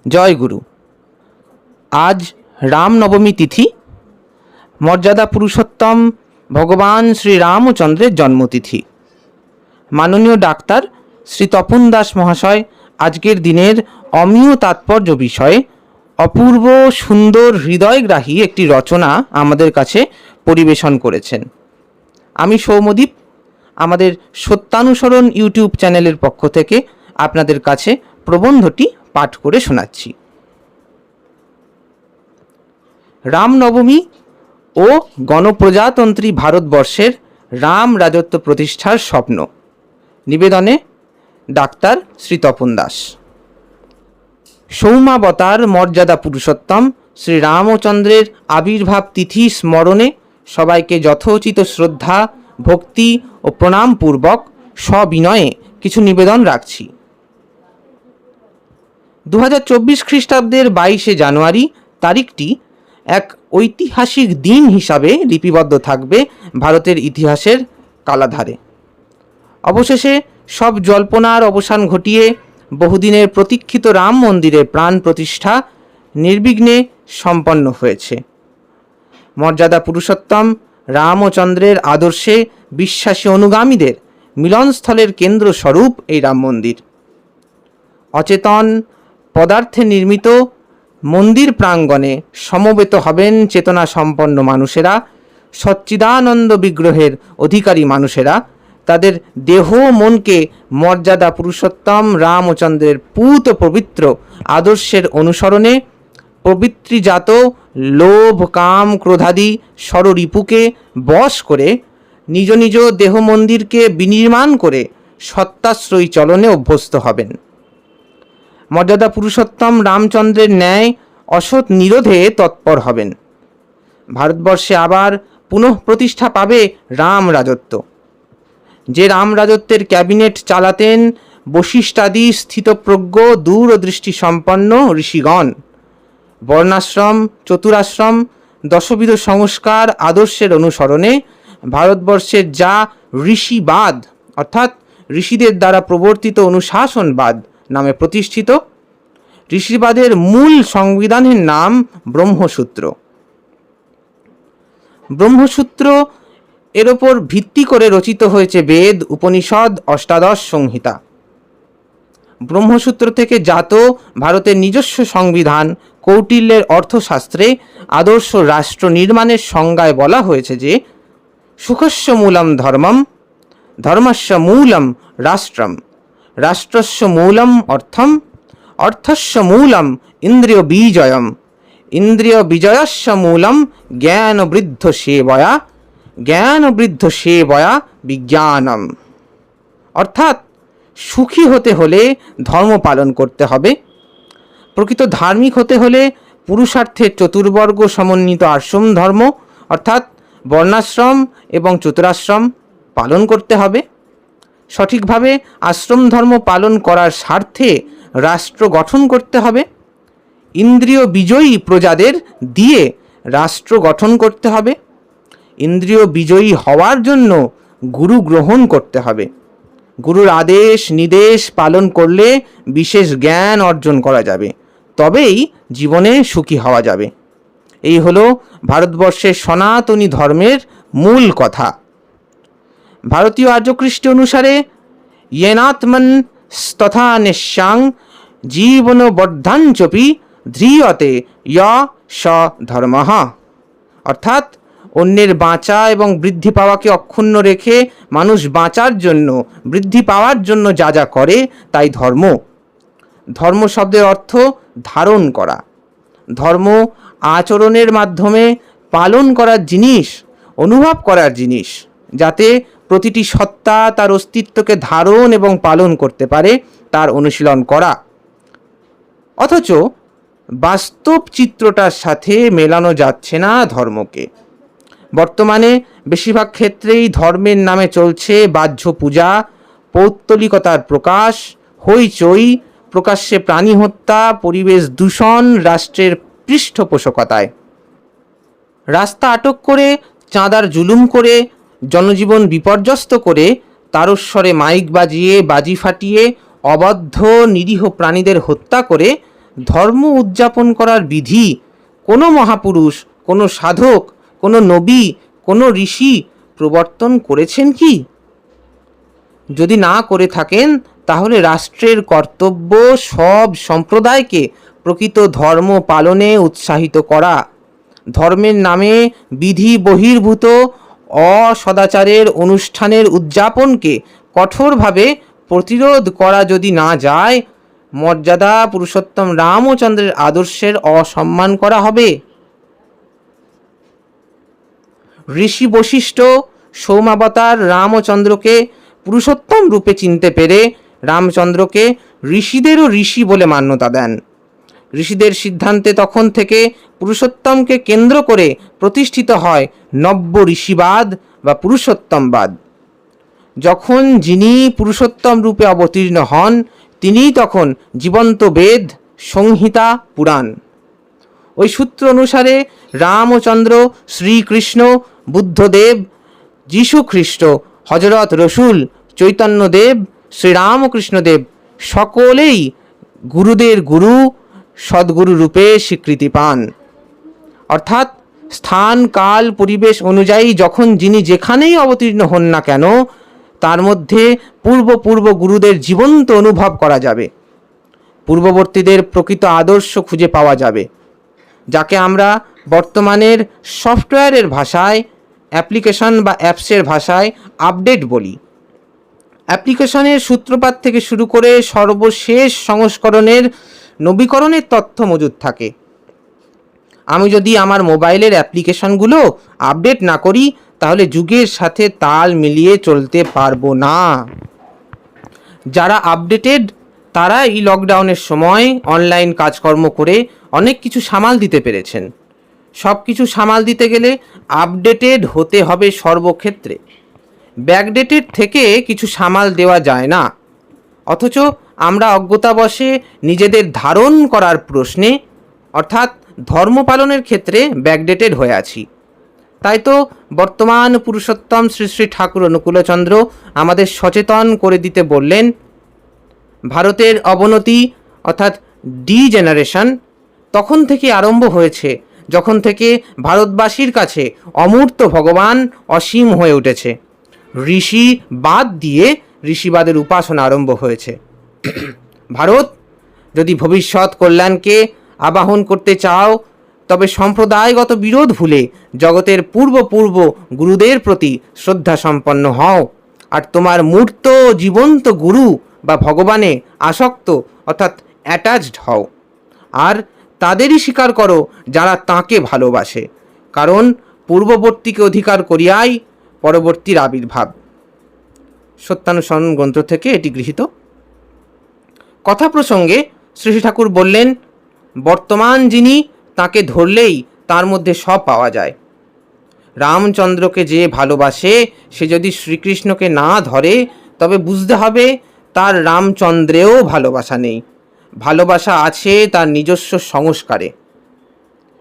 জয় গুরু। আজ রামনবমী তিথি, মর্যাদা পুরুষোত্তম ভগবান শ্রী রামচন্দ্রের জন্মতিথি। মাননীয় ডাক্তার শ্রী তপন দাস মহাশয় আজকের দিনের অমীয় তাৎপর্য বিষয়ে অপূর্ব সুন্দর হৃদয়গ্রাহী একটি রচনা আমাদের কাছে পরিবেশন করেছেন। আমি সৌম্যদীপ আমাদের সত্যানুসরণ ইউটিউব চ্যানেলের পক্ষ থেকে আপনাদের কাছে প্রবন্ধটি পাঠ করে শোনাচ্ছি। রামনবমী ও গণপ্রজাতন্ত্রী ভারতবর্ষের রাম রাজত্ব প্রতিষ্ঠার স্বপ্ন। নিবেদনে ডাক্তার শ্রী তপন দাস। সৌমাবতার মর্যাদা পুরুষোত্তম শ্রী রামচন্দ্রের আবির্ভাব তিথি স্মরণে সবাইকে যথোচিত শ্রদ্ধা, ভক্তি ও প্রণামপূর্বক সবিনয়ে কিছু নিবেদন রাখছি। 2024 খ্রিস্টাব্দের 22শে জানুয়ারি তারিখটি এক ঐতিহাসিক দিন হিসাবে লিপিবদ্ধ থাকবে ভারতের ইতিহাসের কালাধারে। অবশেষে সব জল্পনার অবসান ঘটিয়ে বহুদিনের প্রতীক্ষিত রাম মন্দিরের প্রাণ প্রতিষ্ঠা নির্বিঘ্নে সম্পন্ন হয়েছে। মর্যাদা পুরুষোত্তম রামচন্দ্রের আদর্শে বিশ্বাসী অনুগামীদের মিলনস্থলের কেন্দ্রস্বরূপ এই রাম মন্দির। অচেতন পদার্থে নির্মিত মন্দির প্রাঙ্গণে সমবেত হবেন চেতনা সম্পন্ন মানুষেরা, সচ্চিদানন্দ বিগ্রহের অধিকারী মানুষেরা তাদের দেহ মনকে মর্যাদা পুরুষোত্তম রামচন্দ্রের পূত পবিত্র আদর্শের অনুসরণে প্রবৃত্তিজাত লোভ, কাম, ক্রোধাদি ষড়রিপুকে বশ করে নিজ নিজ দেহ মন্দিরকে বিনির্মাণ করে সত্যাশ্রয়ী চলনে অভ্যস্ত হবেন। মর্যাদা পুরুষোত্তম রামচন্দ্রের ন্যায় অসৎ নিরোধে তৎপর হবেন। ভারতবর্ষে আবার পুনঃ প্রতিষ্ঠা পাবে রাম রাজত্ব। যে রাম রাজত্বের ক্যাবিনেট চালাতেন বশিষ্ঠাদি স্থিতপ্রজ্ঞ দূরদৃষ্টি সম্পন্ন ঋষিগণ, বর্ণাশ্রম, চতুরাশ্রম, দশবিধ সংস্কার আদর্শের অনুসরণে ভারতবর্ষের যা ঋষিবাদ অর্থাৎ ঋষিদের দ্বারা প্রবর্তিত অনুশাসনবাদ নামে প্রতিষ্ঠিত, ঋষিবাদের মূল সংবিধানের নাম ব্রহ্মসূত্র। ব্রহ্মসূত্র এর ওপর ভিত্তি করে রচিত হয়েছে বেদ, উপনিষদ, অষ্টাদশ সংহিতা। ব্রহ্মসূত্র থেকে জাত ভারতের নিজস্ব সংবিধান কৌটিল্যের অর্থশাস্ত্রে আদর্শ রাষ্ট্র নির্মাণের সংজ্ঞায় বলা হয়েছে যে সুখস্য মূলম ধর্মম, ধর্মস্য মূলম রাষ্ট্রম, রাষ্ট্রস্য মূলম অর্থম, অর্থস্য মূলম ইন্দ্রিয় বিজয়ম, ইন্দ্রিয় বিজয়স্য মূলম জ্ঞান বৃদ্ধ সেবয়া, জ্ঞান বৃদ্ধ সেবয়া বিজ্ঞানম। অর্থাৎ সুখী হতে হলে ধর্ম পালন করতে হবে। প্রকৃত ধার্মিক হতে হলে পুরুষার্থের চতুর্বর্গ সমন্বিত আশ্রম ধর্ম অর্থাৎ বর্ণাশ্রম এবং চতুরাশ্রম পালন করতে হবে। সঠিকভাবে আশ্রম ধর্ম পালন করার স্বার্থে রাষ্ট্র গঠন করতে হবে। ইন্দ্রিয় বিজয়ী প্রজাদের দিয়ে রাষ্ট্র গঠন করতে হবে। ইন্দ্রিয় বিজয়ী হওয়ার জন্য গুরু গ্রহণ করতে হবে। গুরুর আদেশ নির্দেশ পালন করলে বিশেষ জ্ঞান অর্জন করা যাবে, তবেই জীবনে সুখী হওয়া যাবে। এই হলো ভারতবর্ষের সনাতনী ধর্মের মূল কথা। ভারতীয় আর্যকৃষ্টি অনুসারে येनात्मन् तथा निঃসাং জীবন বর্ধাঞ্চপি ধ্রিয়তে য় স ধর্মঃ। অর্থাৎ অন্যের বাঁচা এবং বৃদ্ধি পাওয়াকে অক্ষুণ্ণ রেখে মানুষ বাঁচার জন্য, বৃদ্ধি পাওয়ার জন্য যা যা করে তাই ধর্ম। ধর্ম শব্দের অর্থ ধারণ করা। ধর্ম আচরণের মাধ্যমে পালন করার জিনিস, অনুভব করার জিনিস, যাতে প্রতিটি সত্তা তার অস্তিত্বকে ধারণ এবং পালন করতে পারে তার অনুশীলন করা। অথচ বাস্তব চিত্রটার সাথে মেলানো যাচ্ছে না ধর্মকে। বর্তমানে বেশিরভাগ ক্ষেত্রেই ধর্মের নামে চলছে বাহ্য পূজা, পৌত্তলিকতার প্রকাশ, হইচই, প্রকাশ্যে প্রাণী হত্যা, পরিবেশ দূষণ, রাষ্ট্রের পৃষ্ঠপোষকতায়। রাস্তা আটক করে, চাঁদার জুলুম করে, জনজীবন বিপর্যস্ত করে, তারস্বরে মাইক বাজিয়ে, বাজি ফাটিয়ে, অবাধ্য নিরীহ প্রাণীদের হত্যা করে ধর্ম উদযাপন করার বিধি কোনো মহাপুরুষ, কোনো সাধক, কোনো নবী, কোনো ঋষি প্রবর্তন করেছেন কি? যদি না করে থাকেন, তাহলে রাষ্ট্রের কর্তব্য সব সম্প্রদায়কে প্রকৃত ধর্ম পালনে উৎসাহিত করা। ধর্মের নামে বিধি বহির্ভূত অসদাচারের অনুষ্ঠানের উদযাপনকে কঠোরভাবে প্রতিরোধ করা যদি না যায়, মর্যাদা পুরুষোত্তম রামচন্দ্রের আদর্শের অসম্মান করা হবে। ঋষি বশিষ্ঠ সৌমাবতার রামচন্দ্রকে পুরুষোত্তম রূপে চিনতে পেরে রামচন্দ্রকে ঋষিদেরও ঋষি বলে মান্যতা দেন। ঋষিদের সিদ্ধান্তে তখন থেকে পুরুষোত্তমকে কেন্দ্র করে প্রতিষ্ঠিত হয় নব্য ঋষিবাদ বা পুরুষোত্তমবাদ। যখন যিনি পুরুষোত্তম রূপে অবতীর্ণ হন, তিনিই তখন জীবন্ত বেদ, সংহিতা, পুরাণ। ওই সূত্র অনুসারে রামচন্দ্র, শ্রীকৃষ্ণ, বুদ্ধদেব, যীশুখ্রিস্ট, হজরত রসুল, চৈতন্যদেব, শ্রীরামকৃষ্ণদেব সকলেই গুরুদের গুরু, সদ্গুরু রূপে স্বীকৃতি পান। অর্থাৎ স্থান, কাল, পরিবেশ অনুযায়ী যখন যিনি যেখানেই অবতীর্ণ হন না কেন, তার মধ্যে পূর্ব গুরুদের জীবন্ত অনুভব করা যাবে। পূর্ববর্তীদের প্রকৃত আদর্শ খুঁজে পাওয়া যাবে, যাকে আমরা বর্তমানের সফটওয়্যারের ভাষায়, অ্যাপ্লিকেশন বা অ্যাপসের ভাষায় আপডেট বলি। অ্যাপ্লিকেশনের সূত্রপাত থেকে শুরু করে সর্বশেষ সংস্করণের নবীকরণের তথ্য মজুদ থাকে। আমি যদি আমার মোবাইলের অ্যাপ্লিকেশনগুলো আপডেট না করি, তাহলে যুগের সাথে তাল মিলিয়ে চলতে পারবো না। যারা আপডেটেড, তারা এই লকডাউনের সময় অনলাইন কাজকর্ম করে অনেক কিছু সামাল দিতে পেরেছেন। সব কিছু সামাল দিতে গেলে আপডেটেড হতে হবে সর্বক্ষেত্রে। ব্যাকডেটেড থেকে কিছু সামাল দেওয়া যায় না। অথচ আমরা অজ্ঞতাবশে নিজেদের ধারণ করার প্রশ্নে, অর্থাৎ ধর্ম পালনের ক্ষেত্রে ব্যাকডেটেড হয়ে আছি। তাই তো বর্তমান পুরুষোত্তম শ্রী শ্রী ঠাকুর অনুকূলচন্দ্র আমাদের সচেতন করে দিতে বললেন, ভারতের অবনতি অর্থাৎ ডিজেনারেশন তখন থেকে আরম্ভ হয়েছে যখন থেকে ভারতবাসীর কাছে অমূর্ত ভগবান অসীম হয়ে উঠেছে। ঋষি বাদ দিয়ে ঋষিবাদের উপাসনা আরম্ভ হয়েছে। ভারত যদি ভবিষ্যৎ কল্যাণকে আবাহন করতে চাও, তবে সম্প্রদায়গত বিরোধ ভুলে জগতের পূর্ব গুরুদের প্রতি শ্রদ্ধা সম্পন্ন হও, আর তোমার মূর্ত জীবন্ত গুরু বা ভগবানে আসক্ত অর্থাৎ অ্যাটাচড হও, আর তাদেরই স্বীকার করো যারা তাঁকে ভালোবাসে, কারণ পূর্ববর্তীকে অধিকার করিয়াই পরবর্তীর আবির্ভাব। সত্যানুসরণ গ্রন্থ থেকে এটি গৃহীত। কথা প্রসঙ্গে শ্রী শ্রী ঠাকুর বললেন, বর্তমান যিনি, তাকে ধরলেই তার মধ্যে সব পাওয়া যায়। রামচন্দ্রকে যে ভালোবাসে, সে যদি শ্রীকৃষ্ণকে না ধরে, তবে বুঝতে হবে তার রামচন্দ্রেও ভালোবাসা নেই। ভালোবাসা আছে তার নিজস্ব সংস্কারে।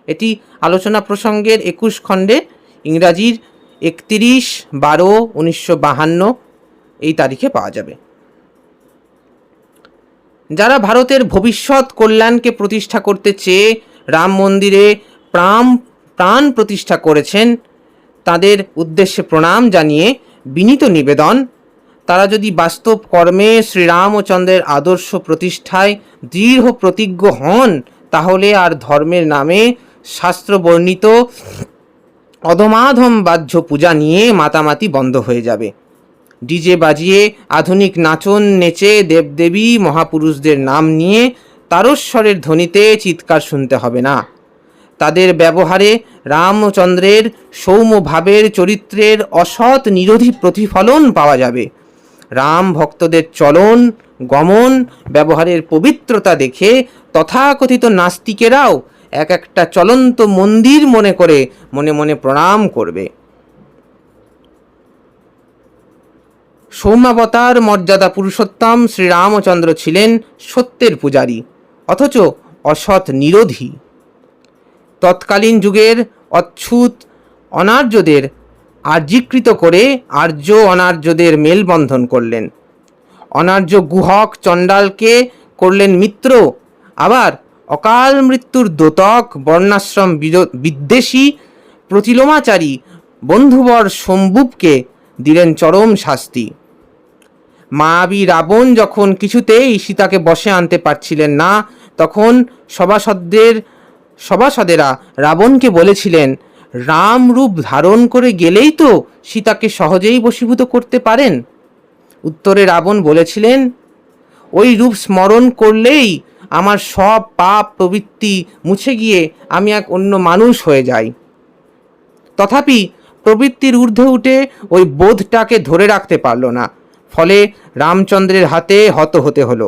এটি আলোচনা প্রসঙ্গের 21 খণ্ডে ইংরাজির 31/12/1952 এই তারিখে পাওয়া যাবে। যারা ভারতের ভবিষ্যৎ কল্যাণকে প্রতিষ্ঠা করতে চেয়ে রাম মন্দিরে প্রাণ প্রতিষ্ঠা করেছেন, তাদের উদ্দেশ্যে প্রণাম জানিয়ে বিনীত নিবেদন, তারা যদি বাস্তব কর্মে শ্রীরামচন্দ্রের আদর্শ প্রতিষ্ঠায় দৃঢ় প্রতিজ্ঞ হন, তাহলে আর ধর্মের নামে শাস্ত্র বর্ণিত অধমাধম বাহ্য পূজা নিয়ে মাতামাতি বন্ধ হয়ে যাবে। ডিজে বাজিয়ে আধুনিক নাচন নেচে দেবদেবী মহাপুরুষদের নাম নিয়ে তারস্বরের ধ্বনিতে চিৎকার শুনতে হবে না। তাদের ব্যবহারে রামচন্দ্রের সৌম্য ভাবের চরিত্রের অসৎ নিরোধী প্রতিফলন পাওয়া যাবে। রাম ভক্তদের চলন, গমন, ব্যবহারের পবিত্রতা দেখে তথাকথিত নাস্তিকেরাও এক একটা চলন্ত মন্দির মনে করে মনে মনে প্রণাম করবে। সৌম্যাবতার মর্যাদা পুরুষোত্তম শ্রীরামচন্দ্র ছিলেন সত্যের পূজারী, অথচ অসৎ নিরোধী। তৎকালীন যুগের অচ্ছুত অনার্যদের আর্যীকৃত করে আর্য অনার্যদের মেলবন্ধন করলেন। অনার্য গুহক চণ্ডালকে করলেন মিত্র, আবার অকাল মৃত্যুর দোতক বর্ণাশ্রম বিদ্বেষী প্রতিলোমাচারী বন্ধুবর শম্ভুবকে দিলেন চরম শাস্তি। মায়াবী রাবণ যখন কিছুতেই সীতাকে বশে আনতে পারছিলেন না, তখন সভাসদেরা রাবণকে বলেছিলেন, রাম রূপ ধারণ করে গেলেই তো সীতাকে সহজেই বশীভূত করতে পারেন। উত্তরে রাবণ বলেছিলেন, ওই রূপ স্মরণ করলেই আমার সব পাপ প্রবৃত্তি মুছে গিয়ে আমি এক অন্য মানুষ হয়ে যাই। তথাপি প্রবৃত্তির ঊর্ধ্বে উঠে ওই বোধটাকে ধরে রাখতে পারল না, ফলে রামচন্দ্রের হাতে হত হতে হলো।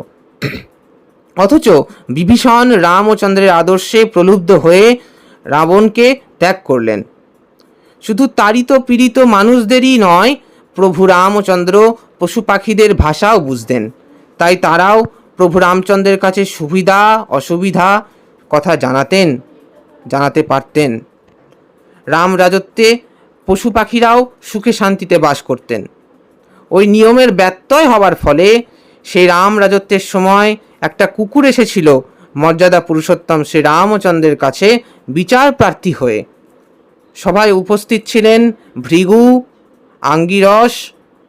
অথচ বিভীষণ রাম ও চন্দ্রের আদর্শে প্রলুব্ধ হয়ে রাবণকে ত্যাগ করলেন। শুধু তাড়িত পীড়িত মানুষদেরই নয়, প্রভু রামচন্দ্র পশু পাখিদের ভাষাও বুঝতেন। তাই তারাও প্রভু রামচন্দ্রের কাছে সুবিধা অসুবিধা কথা জানাতে পারতেন। রাম রাজত্বে পশু পাখিরাও সুখে শান্তিতে বাস করতেন। ওই নিয়মের ব্যত্যয় হবার ফলে সেই রাম রাজত্বের সময় একটা কুকুর এসেছিল মর্যাদা পুরুষোত্তম শ্রী রামচন্দ্রের কাছে বিচার প্রার্থী হয়ে। সভায় উপস্থিত ছিলেন ভৃগু, আঙ্গিরস,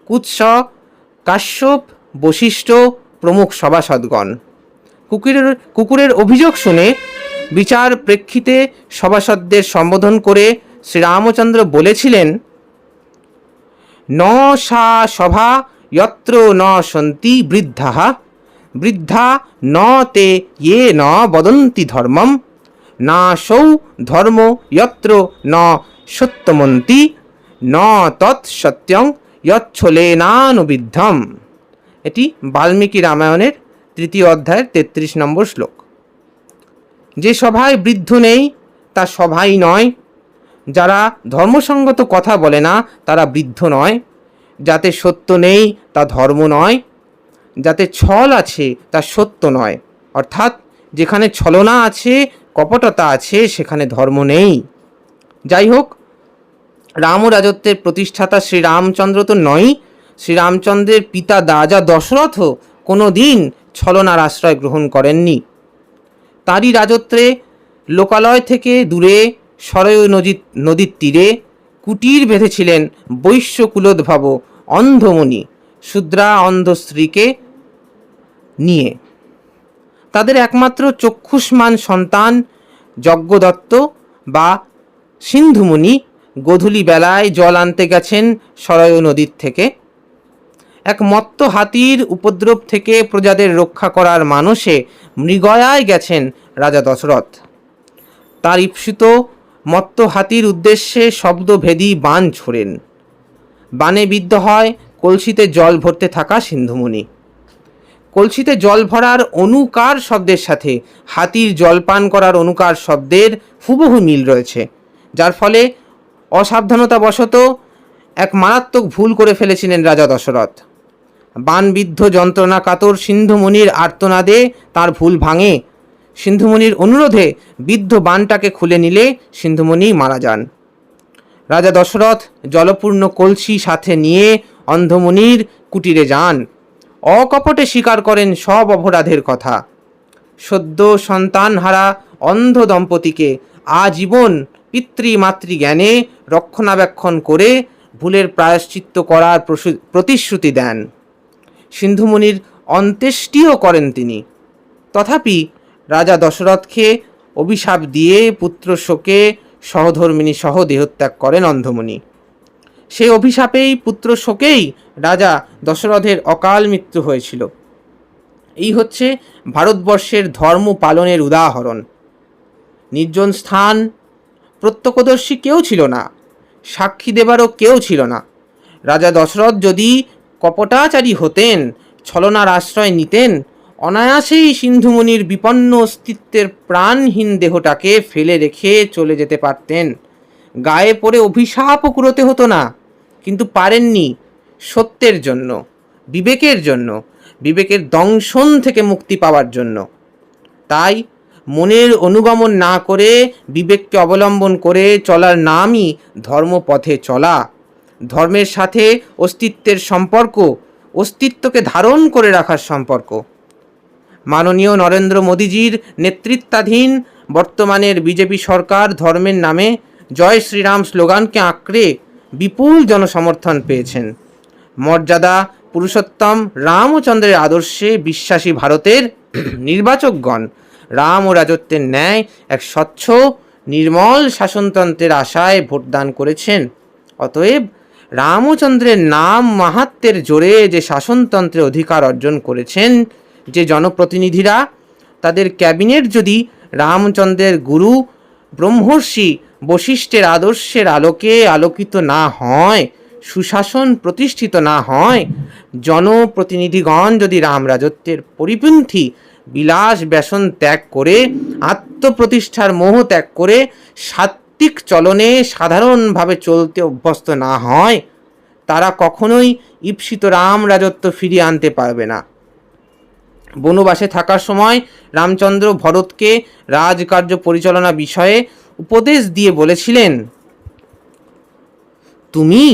কুৎস, কাশ্যপ, বশিষ্ঠ প্রমুখ সভাসদগণ। কুকুরের অভিযোগ শুনে বিচার প্রেক্ষিতে সভাসদদের সম্বোধন করে শ্রীরামচন্দ্র বলেছিলেন, ন সা সভা যত্র ন সন্তি বৃদ্ধাঃ, বৃদ্ধা ন তে ইয়ে ন বদন্তি ধর্মম, নাসৌ ধর্ম যত্র ন সত্যমন্তি, ন তৎ সত্যং যচ্ছলেনানুবিদ্ধম। এটি বাল্মীকি রামায়ণের 3 অধ্যায়ের 33 নম্বর শ্লোক। যে সভায় বৃদ্ধ নেই তা সভাই নয়। যারা ধর্মসঙ্গত কথা বলে না তারা বৃদ্ধ নয়। যাতে সত্য নেই তা ধর্ম নয়। যাতে ছল আছে তা সত্য নয়। অর্থাৎ যেখানে ছলনা আছে, কপটতা আছে, সেখানে ধর্ম নেই। যাই হোক, রাম ও রাজত্বের প্রতিষ্ঠাতা শ্রীরামচন্দ্র তো নয়। শ্রীরামচন্দ্রের পিতা রাজা দশরথও কোনো দিন ছলনার আশ্রয় গ্রহণ করেননি। তাঁরই রাজত্বে লোকালয় থেকে দূরে সরয়ূ নদীর তীরে কুটির বেঁধেছিলেন বৈশ্য কুলোদ্ভব অন্ধমণি শূদ্রা অন্ধ স্ত্রীকে নিয়ে। তাদের একমাত্র চক্ষুষ্মান সন্তান যজ্ঞদত্ত বা সিন্ধুমণি গোধূলি বেলায় জল আনতে গেছেন সরয়ূ নদীর থেকে। এক মত্ত হাতির উপদ্রব থেকে প্রজাদের রক্ষা করার মানসে মৃগয়ায় গেছেন রাজা দশরথ। তার ঈপ্সিত মত্ত হাতির উদ্দেশ্যে শব্দভেদী বাণ ছোড়েন। বাণে বিদ্ধ হয় কলসিতে জল ভরতে থাকা সিন্ধুমণি। কলসিতে জল ভরার অনুকার শব্দের সাথে হাতির জলপান করার অনুকার শব্দের হুবহু মিল রয়েছে, যার ফলে অসাবধানতাবশত এক মারাত্মক ভুল করে ফেলেছিলেন রাজা দশরথ। বাণবিদ্ধ যন্ত্রণা কাতর সিন্ধুমণির আর্তনাদে তার ভুল ভাঙে। সিন্ধুমণির অনুরোধে বিদ্ধ বাণটাকে খুলে নিলে সিন্ধুমণি মারা যান। রাজা দশরথ জলপূর্ণ কলসি সাথে নিয়ে অন্ধমণির কুটিরে যান। অকপটে স্বীকার করেন সব অপরাধের কথা। সদ্য সন্তানহারা অন্ধ দম্পতিকে আজীবন পিতৃমাতৃ জ্ঞানে রক্ষণাবেক্ষণ করে ভুলের প্রায়শ্চিত্ত করার প্রতিশ্রুতি দেন। সিন্ধুমণির অন্ত্যেষ্টিও করেন তিনি। তথাপি রাজা দশরথকে অভিশাপ দিয়ে পুত্র শোকে সহধর্মিণী সহ দেহত্যাগ করেন অন্ধমণি। সেই অভিশাপেই পুত্র শোকেই রাজা দশরথের অকাল মৃত্যু হয়েছিল। এই হচ্ছে ভারতবর্ষের ধর্ম পালনের উদাহরণ। নির্জন স্থান, প্রত্যক্ষদর্শী কেউ ছিল না, সাক্ষী দেবারও কেউ ছিল না। রাজা দশরথ যদি কপটাচারী হতেন, ছলনার আশ্রয় নিতেন, অনায়াসেই সিন্ধুমণির বিপন্ন অস্তিত্বের প্রাণহীন দেহটাকে ফেলে রেখে চলে যেতে পারতেন। গায়ে পড়ে অভিশাপও কুড়োতে হতো না। কিন্তু পারেননি, সত্যের জন্য, বিবেকের জন্য, বিবেকের দংশন থেকে মুক্তি পাওয়ার জন্য। তাই মনের অনুগমন না করে বিবেককে অবলম্বন করে চলার নামই ধর্মপথে চলা। ধর্মের সাথে অস্তিত্বের সম্পর্ক, অস্তিত্বকে ধারণ করে রাখার সম্পর্ক। মাননীয় নরেন্দ্র মোদীজির নেতৃত্বাধীন বর্তমানের বিজেপি সরকার ধর্মের নামে জয় শ্রীরাম স্লোগানকে আঁকড়ে বিপুল জনসমর্থন পেয়েছেন। মর্যাদা পুরুষোত্তম রামচন্দ্রের আদর্শে বিশ্বাসী ভারতের নির্বাচকগণ রাম ও রাজত্বের ন্যায় এক স্বচ্ছ নির্মল শাসনতন্ত্রের আশায় ভোটদান করেছেন। অতএব রামচন্দ্রের নাম মাহাত্ম্যের জোরে যে শাসনতন্ত্রের অধিকার অর্জন করেছেন যে জনপ্রতিনিধিরা, তাদের ক্যাবিনেট যদি রামচন্দ্রের গুরু ব্রহ্মর্ষি বশিষ্ঠের আদর্শের আলোকে আলোকিত না হয়, সুশাসন প্রতিষ্ঠিত না হয়, জনপ্রতিনিধিগণ যদি রামরাজত্বের পরিপন্থী বিলাস ব্যসন ত্যাগ করে আত্মপ্রতিষ্ঠার মোহ ত্যাগ করে সাত্ত্বিক চলনে সাধারণভাবে চলতে অভ্যস্ত না হয়, তারা কখনোই ঈপ্সিত রাম রাজত্ব ফিরিয়ে আনতে পারবে না। বনবাসে থাকার সময় রামচন্দ্র ভরতকে রাজকার্য পরিচালনা বিষয়ে উপদেশ দিয়ে বলেছিলেন, তুমি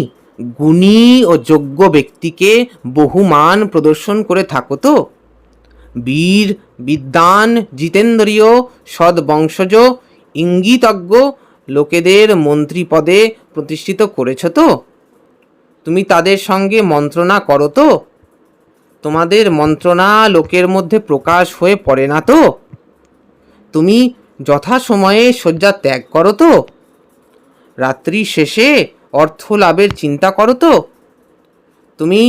গুণী ও যোগ্য ব্যক্তিকে বহুমান প্রদর্শন করে থাকো তো? বীর বিদ্বান জিতেন্দ্রীয় সদ্বংশজ ইঙ্গিতজ্ঞ লোকেদের মন্ত্রী পদে প্রতিষ্ঠিত করেছ তো? তুমি তাদের সঙ্গে মন্ত্রণা করো তো? তোমাদের মন্ত্রণা লোকের মধ্যে প্রকাশ হয়ে পড়ে না তো? তুমি যথাসময়ে শয্যা ত্যাগ করো তো? রাত্রি শেষে অর্থ লাভের চিন্তা করো তো? তুমি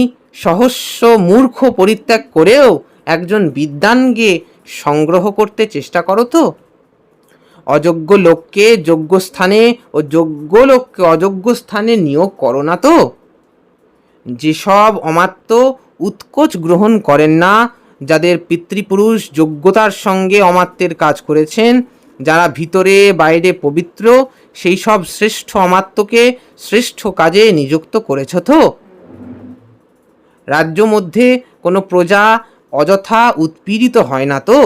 সহস্র মূর্খ পরিত্যাগ করেও একজন বিদ্বানকে সংগ্রহ করতে চেষ্টা করো তো? অযোগ্য লোককে যোগ্য স্থানে ও যোগ্য লোককে অযোগ্য স্থানে নিয়োগ করো না তো? যেসব অমাত্য উৎকোচ গ্রহণ করেন না, যাদের পিতৃপুরুষ যোগ্যতার সঙ্গে অমাত্যের কাজ করেছেন, যারা ভিতরে বাইরে পবিত্র, সেই সব শ্রেষ্ঠ অমাত্যকে শ্রেষ্ঠ কাজে নিযুক্ত করেছ তো? রাজ্য মধ্যে কোনো প্রজা অযথা উৎপীড়িত হয় না তো?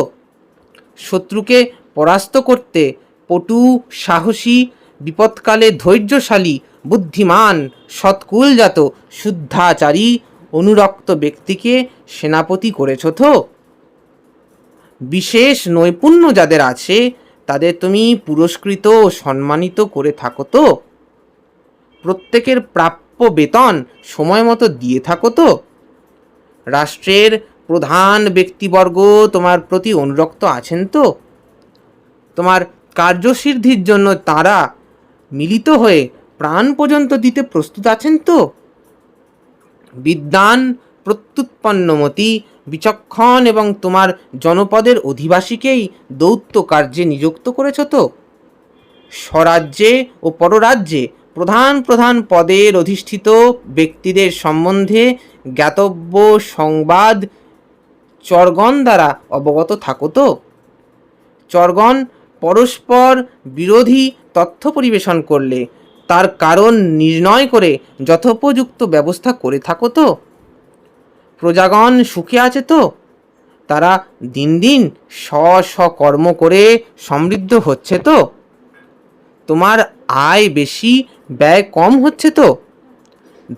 শত্রুকে পরাস্ত করতে পটু, সাহসী, বিপদকালে ধৈর্যশালী, বুদ্ধিমান, সৎকুলজাত, শুদ্ধাচারী, অনুরক্ত ব্যক্তিকে সেনাপতি করেছ তো? বিশেষ নৈপুণ্য যাদের আছে তাদের তুমি পুরস্কৃত ও সম্মানিত করে থাকো তো? প্রত্যেকের প্রাপ্য বেতন সময় মতো দিয়ে থাকো তো? রাষ্ট্রের প্রধান ব্যক্তিবর্গ তোমার প্রতি অনুরক্ত আছেন তো? তোমার কার্যসিদ্ধির জন্য তারা মিলিত হয়ে প্রাণ পর্যন্ত দিতে প্রস্তুত আছেন তো? বিদ্বান, প্রত্যুৎপন্নমতি, বিচক্ষণ এবং তোমার জনপদের অধিবাসীকেই দৌত্য কার্যে নিযুক্ত করেছ তো? স্বরাজ্যে ও পররাজ্যে প্রধান প্রধান পদের অধিষ্ঠিত ব্যক্তিদের সম্বন্ধে জ্ঞাতব্য সংবাদ চরগণ দ্বারা অবগত থাকো তো? চরগণ পরস্পর বিরোধী তথ্য পরিবেশন করলে তার কারণ নির্ণয় করে যথোপযুক্ত ব্যবস্থা করে থাকো তো? প্রজাগণ সুখে আছে তো? তারা দিন দিন স্বকর্ম করে সমৃদ্ধ হচ্ছে তো? তোমার আয় বেশি, ব্যয় কম হচ্ছে তো?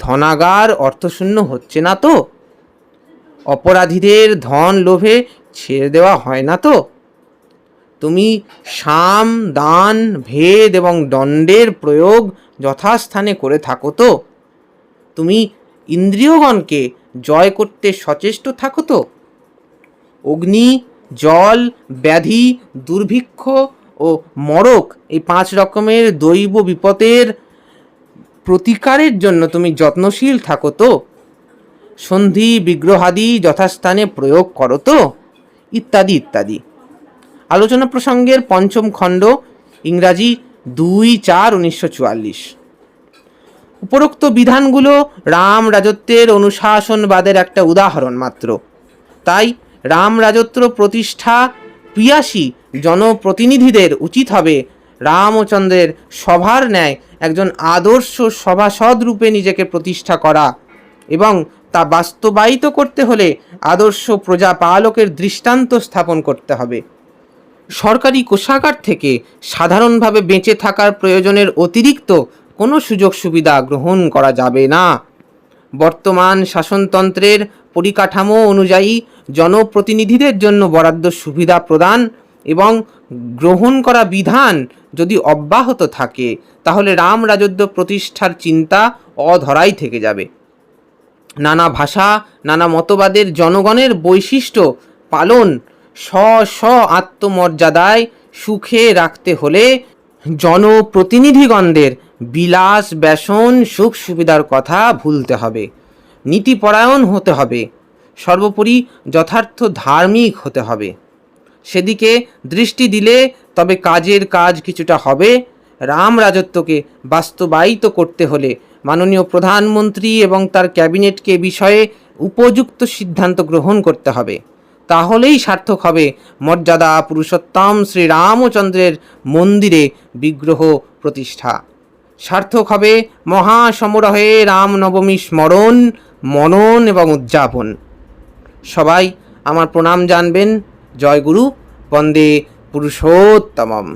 ধনাগার অর্থশূন্য হচ্ছে না তো? অপরাধীদের ধন লোভে ছেড়ে দেওয়া হয় না তো? তুমি সাম, দান, ভেদ এবং দণ্ডের প্রয়োগ যথাস্থানে করে থাকো তো? তুমি ইন্দ্রিয়গণকে জয় করতে সচেষ্ট থাকো তো? অগ্নি, জল, ব্যাধি, দুর্ভিক্ষ ও মরক এই 5 রকমের দৈব বিপদের প্রতিকারের জন্য তুমি যত্নশীল থাকো তো? সন্ধি বিগ্রহাদি যথাস্থানে প্রয়োগ করো তো? ইত্যাদি ইত্যাদি। আলোচনা প্রসঙ্গের 5ম খণ্ড, ইংরাজি 2/4/1944। উপরোক্ত বিধানগুলো রাম রাজত্বের অনুশাসনবাদের একটা উদাহরণ মাত্র। তাই রাম রাজত্ব প্রতিষ্ঠা প্রিয়াসী জনপ্রতিনিধিদের উচিত হবে রামচন্দ্রের সভার ন্যায় একজন আদর্শ সভাসদ রূপে নিজেকে প্রতিষ্ঠা করা এবং তা বাস্তবায়িত করতে হলে আদর্শ প্রজাপালকের দৃষ্টান্ত স্থাপন করতে হবে। সরকারি কোষাগার থেকে সাধারণভাবে বেঁচে থাকার প্রয়োজনের অতিরিক্ত কোনো সুযোগ সুবিধা গ্রহণ করা যাবে না। বর্তমান শাসনতন্ত্রের পরিকাঠামো অনুযায়ী জনপ্রতিনিধিদের জন্য বরাদ্দ সুবিধা প্রদান এবং গ্রহণ করা বিধান যদি অব্যাহত থাকে, তাহলে রাম রাজত্ব প্রতিষ্ঠার চিন্তা অধরাই থেকে যাবে। নানা ভাষা, নানা মতবাদের জনগণের বৈশিষ্ট্য পালন স্ব আত্মমর্যাদায় সুখে রাখতে হলে জনপ্রতিনিধিগণদের বিলাস ব্যসন সুখ সুবিধার কথা ভুলতে হবে, নীতিপরায়ণ হতে হবে, সর্বোপরি যথার্থ ধার্মিক হতে হবে। সেদিকে দৃষ্টি দিলে তবে কাজের কাজ কিছুটা হবে। রাম রাজত্বকে বাস্তবায়িত করতে হলে মাননীয় প্রধানমন্ত্রী এবং তার ক্যাবিনেটকে বিষয়ে উপযুক্ত সিদ্ধান্ত গ্রহণ করতে হবে। তাহলেই সার্থক হবে মর্যাদা পুরুষোত্তম শ্রী রামচন্দ্রের মন্দিরে বিগ্রহ প্রতিষ্ঠা। সার্থক হবে মহাসমারোহে রামনবমী স্মরণ, মনন এবং উদযাপন। সবাই আমার প্রণাম জানবেন। জয় গুরু, বন্দে পুরুষোত্তমম।